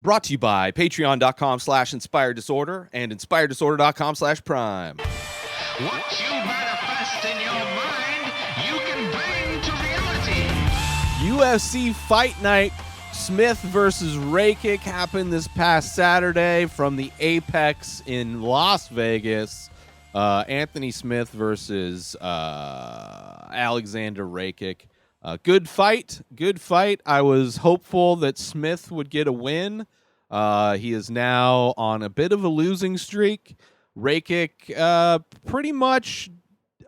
Brought to you by patreon.com/inspireddisorder and inspireddisorder.com/prime. What you manifest in your mind, you can bring to reality. UFC Fight Night, Smith versus Rakic happened this past Saturday from the APEX in Las Vegas. Anthony Smith versus Alexander Rakic. Good fight. I was hopeful that Smith would get a win. He is now on a bit of a losing streak. Rakic pretty much,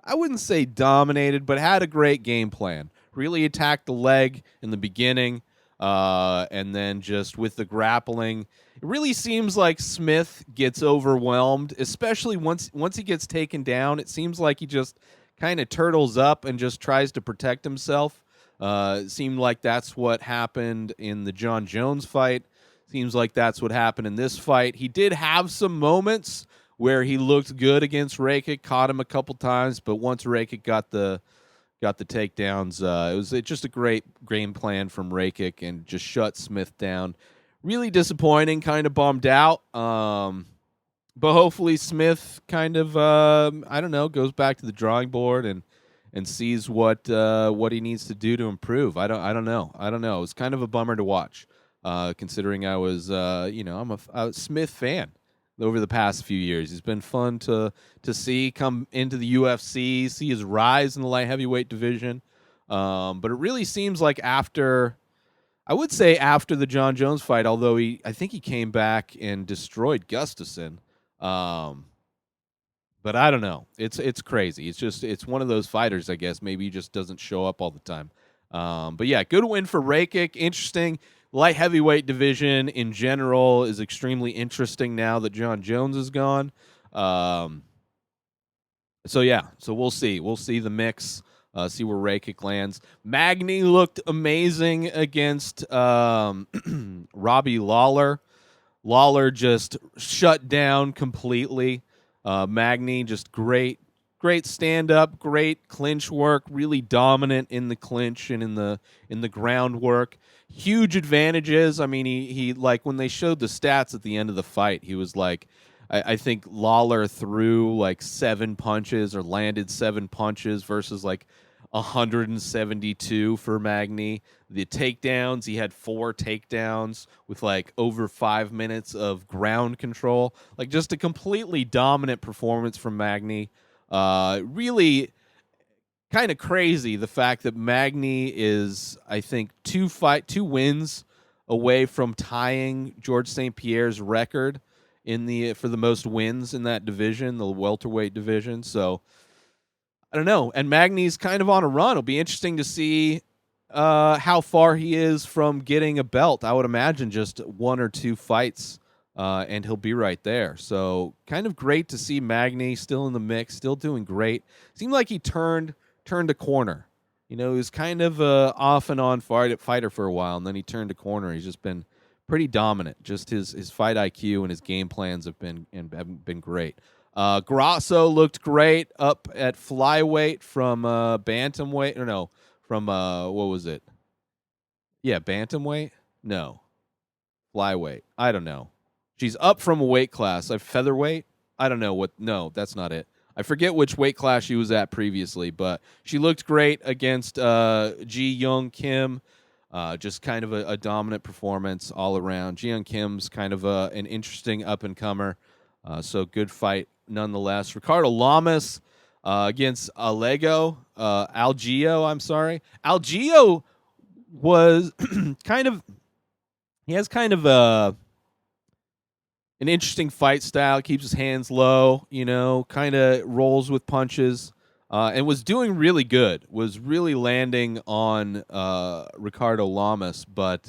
I wouldn't say dominated, but had a great game plan. Really attacked the leg in the beginning, and then just with the grappling. It really seems like Smith gets overwhelmed, especially once he gets taken down. It seems like he just kind of turtles up and just tries to protect himself. It seemed like that's what happened in the John Jones fight. Seems like that's what happened in this fight. He did have some moments where he looked good against Rakic, caught him a couple times, but once Rakic got the takedowns, it was just a great game plan from Rakic and just shut Smith down. Really disappointing, kind of bummed out. But hopefully Smith kind of, I don't know, goes back to the drawing board and sees what he needs to do to improve. I don't know. It was kind of a bummer to watch, considering I was, I'm a Smith fan over the past few years. He's been fun to see come into the UFC, see his rise in the light heavyweight division. But it really seems like after the John Jones fight, although I think he came back and destroyed Gustafsson. But I don't know. It's crazy. It's one of those fighters, I guess. Maybe he just doesn't show up all the time. But yeah, good win for Rakic. Interesting. Light heavyweight division in general is extremely interesting now that John Jones is gone. So we'll see. We'll see the mix. See where Rakic lands. Magny looked amazing against Robbie Lawler. Lawler just shut down completely. Magny just great stand-up, great clinch work, really dominant in the clinch and in the groundwork. Huge advantages. I mean, he like when they showed the stats at the end of the fight, he was like, I think Lawler threw like 7 punches or landed 7 punches versus like 172 for Magny. The takedowns, he had 4 takedowns with like over 5 minutes of ground control. Like just a completely dominant performance from Magny. Really kind of crazy the fact that Magny is, I think, 2 wins away from tying George St. Pierre's record for the most wins in that division, the welterweight division. So I don't know. And Magny's kind of on a run. It'll be interesting to see how far he is from getting a belt. I would imagine just 1 or 2 fights, and he'll be right there. So kind of great to see Magny still in the mix, still doing great. Seemed like he turned a corner. You know, he was kind of off and on fighter for a while, and then he turned a corner. He's just been pretty dominant. Just his fight IQ and his game plans have been great. Grasso looked great up at flyweight from bantamweight. Or no, from what was it? Yeah, bantamweight? No. Flyweight. I don't know. She's up from a weight class. Featherweight? I don't know what. No, that's not it. I forget which weight class she was at previously, but she looked great against Ji Young Kim. Just kind of a dominant performance all around. Ji Young Kim's kind of an interesting up-and-comer. So good fight nonetheless. Ricardo Llamas against Algeo. Algeo was he has kind of an interesting fight style. Keeps his hands low, kind of rolls with punches, and was doing really good. Was really landing on Ricardo Llamas, but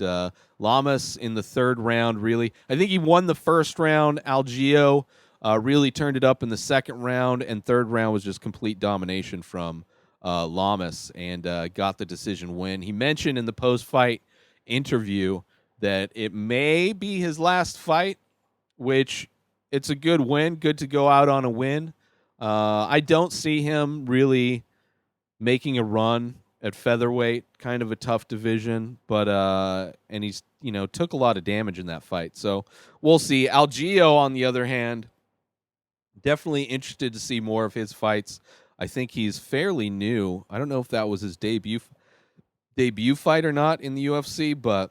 Llamas in the 3rd round really. I think he won the 1st round. Algeo really turned it up in the 2nd round, and 3rd round was just complete domination from Llamas and got the decision win. He mentioned in the post-fight interview that it may be his last fight, which it's a good win. Good to go out on a win. I don't see him really making a run at featherweight, kind of a tough division, but and he's took a lot of damage in that fight. So we'll see. Algeo, on the other hand, definitely interested to see more of his fights. I think he's fairly new. I don't know if that was his debut fight or not in the UFC, but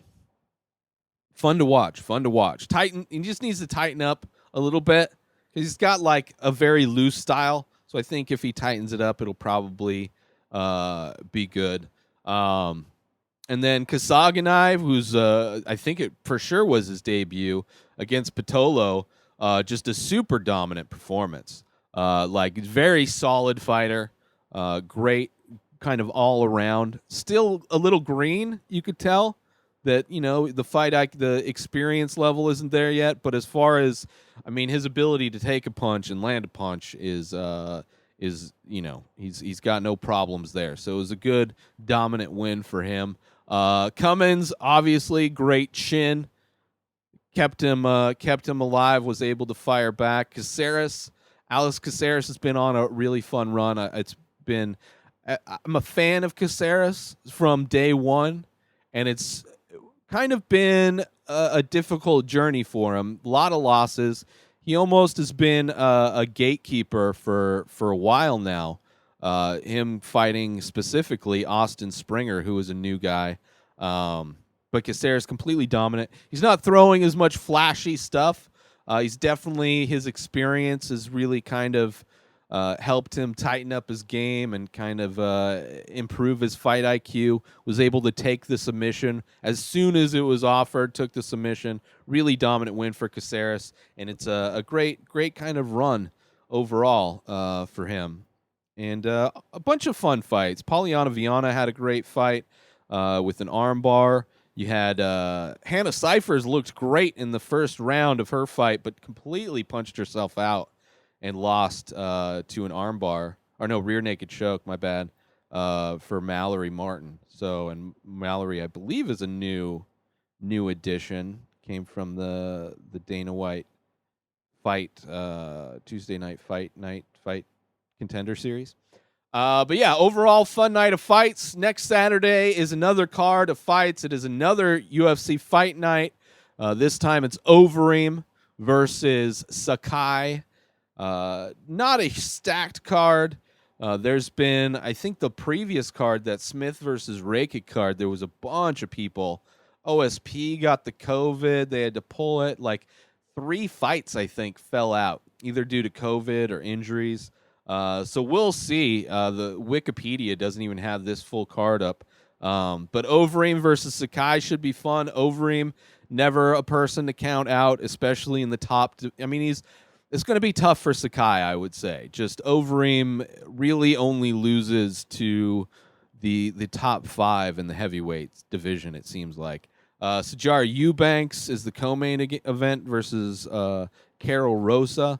fun to watch. He just needs to tighten up a little bit. He's got like a very loose style, so I think if he tightens it up, it'll probably be good. And then Kasaganai, who's I think it for sure was his debut against Pitolo, just a super dominant performance. Like very solid fighter, great kind of all around. Still a little green, you could tell that the experience level isn't there yet. But as far as his ability to take a punch and land a punch is he's got no problems there. So it was a good dominant win for him. Cummins, obviously great chin, kept him alive, was able to fire back. Alex Caceres has been on a really fun run. I'm a fan of Caceres from day one, and it's kind of been a difficult journey for him. A lot of losses. He almost has been a gatekeeper for a while now. Him fighting specifically Austin Springer, who is a new guy. But Caceres completely dominant. He's not throwing as much flashy stuff. His experience has really kind of helped him tighten up his game and kind of improve his fight IQ. Was able to take the submission as soon as it was offered. Took the submission. Really dominant win for Caceres, and it's a great kind of run overall for him. And a bunch of fun fights. Polyana Viana had a great fight with an armbar. You had Hannah Cyphers looked great in the first round of her fight, but completely punched herself out and lost to an armbar. Or no, rear naked choke, my bad, for Mallory Martin. So, and Mallory, I believe, is a new addition. Came from the Dana White fight, Tuesday night fight contender series. But yeah, overall fun night of fights. Next Saturday is another card of fights. It is another UFC Fight Night. This time it's Overeem versus Sakai. Not a stacked card. There's been, I think the previous card, that Smith versus Rakic card, there was a bunch of people. OSP got the COVID. They had to pull it. Like 3 fights, I think, fell out, either due to COVID or injuries. So we'll see. The Wikipedia doesn't even have this full card up. But Overeem versus Sakai should be fun. Overeem, never a person to count out, especially in the top. It's going to be tough for Sakai, I would say. Just Overeem really only loses to the top 5 in the heavyweight division, it seems like. Sijara Eubanks is the co-main event versus Carol Rosa.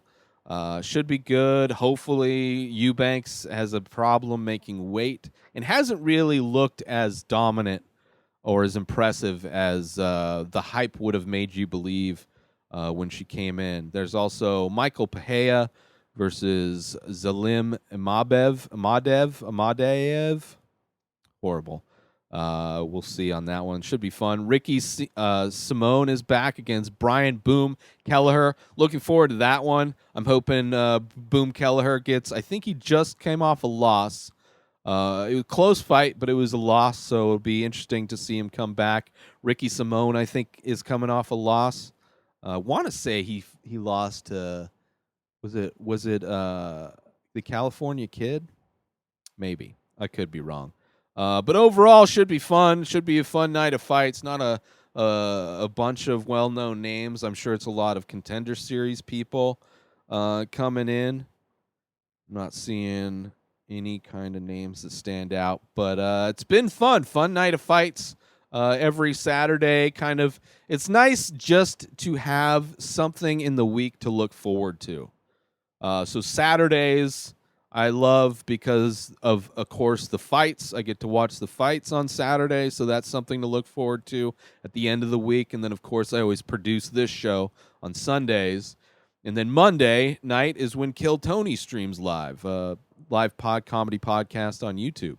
Should be good. Hopefully, Eubanks has a problem making weight and hasn't really looked as dominant or as impressive as the hype would have made you believe when she came in. There's also Michael Pahea versus Zalim Amadev. Horrible. We'll see on that one. Should be fun. Ricky Simone is back against Brian Boom Kelleher. Looking forward to that one. I'm hoping Boom Kelleher gets, I think he just came off a loss. It was a close fight, but it was a loss, so it'll be interesting to see him come back. Ricky Simone, I think, is coming off a loss. I want to say he lost to, was it the California Kid? Maybe. I could be wrong. But overall, should be fun. Should be a fun night of fights. Not a bunch of well-known names. I'm sure it's a lot of Contender Series people coming in. I'm not seeing any kind of names that stand out. But it's been fun. Fun night of fights every Saturday. Kind of, it's nice just to have something in the week to look forward to. So Saturdays I love because of course, the fights. I get to watch the fights on Saturday, so that's something to look forward to at the end of the week. And then, of course, I always produce this show on Sundays. And then Monday night is when Kill Tony streams live, live comedy podcast on YouTube.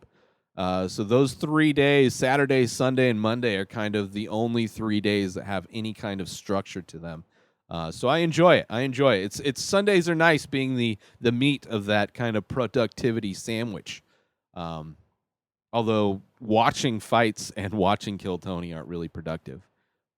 So those 3 days, Saturday, Sunday, and Monday, are kind of the only 3 days that have any kind of structure to them. So I enjoy it. It's Sundays are nice, being the meat of that kind of productivity sandwich. Although watching fights and watching Kill Tony aren't really productive.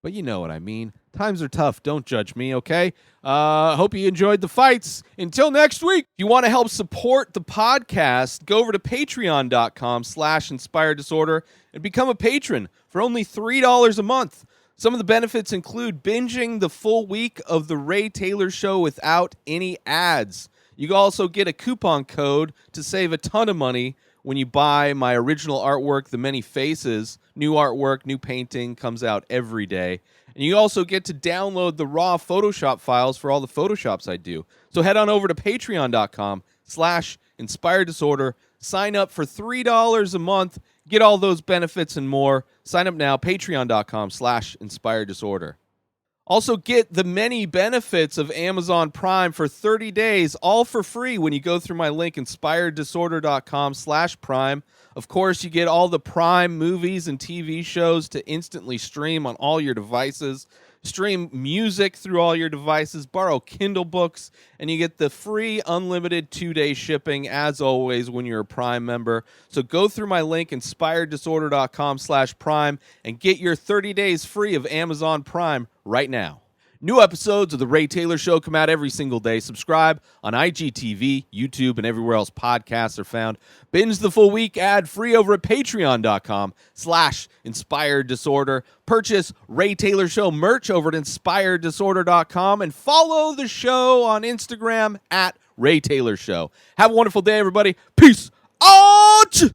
But you know what I mean. Times are tough. Don't judge me, okay? Hope you enjoyed the fights. Until next week, if you want to help support the podcast, go over to patreon.com/inspireddisorder and become a patron for only $3 a month. Some of the benefits include binging the full week of The Ray Taylor Show without any ads. You also get a coupon code to save a ton of money when you buy my original artwork, The Many Faces. New artwork, new painting comes out every day. And you also get to download the raw Photoshop files for all the Photoshops I do. So head on over to patreon.com/inspireddisorder. Sign up for $3 a month. Get all those benefits and more. Sign up now, patreon.com/inspireddisorder. Also, get the many benefits of Amazon Prime for 30 days, all for free when you go through my link, inspireddisorder.com/Prime. Of course, you get all the Prime movies and TV shows to instantly stream on all your devices. Stream music through all your devices, borrow Kindle books, and you get the free unlimited 2-day shipping, as always, when you're a Prime member. So go through my link, inspireddisorder.com/Prime, and get your 30 days free of Amazon Prime right now. New episodes of The Ray Taylor Show come out every single day. Subscribe on IGTV, YouTube, and everywhere else podcasts are found. Binge the full week ad-free over at patreon.com/inspireddisorder. Purchase Ray Taylor Show merch over at inspireddisorder.com, and follow the show on Instagram at Ray Taylor Show. Have a wonderful day, everybody. Peace out!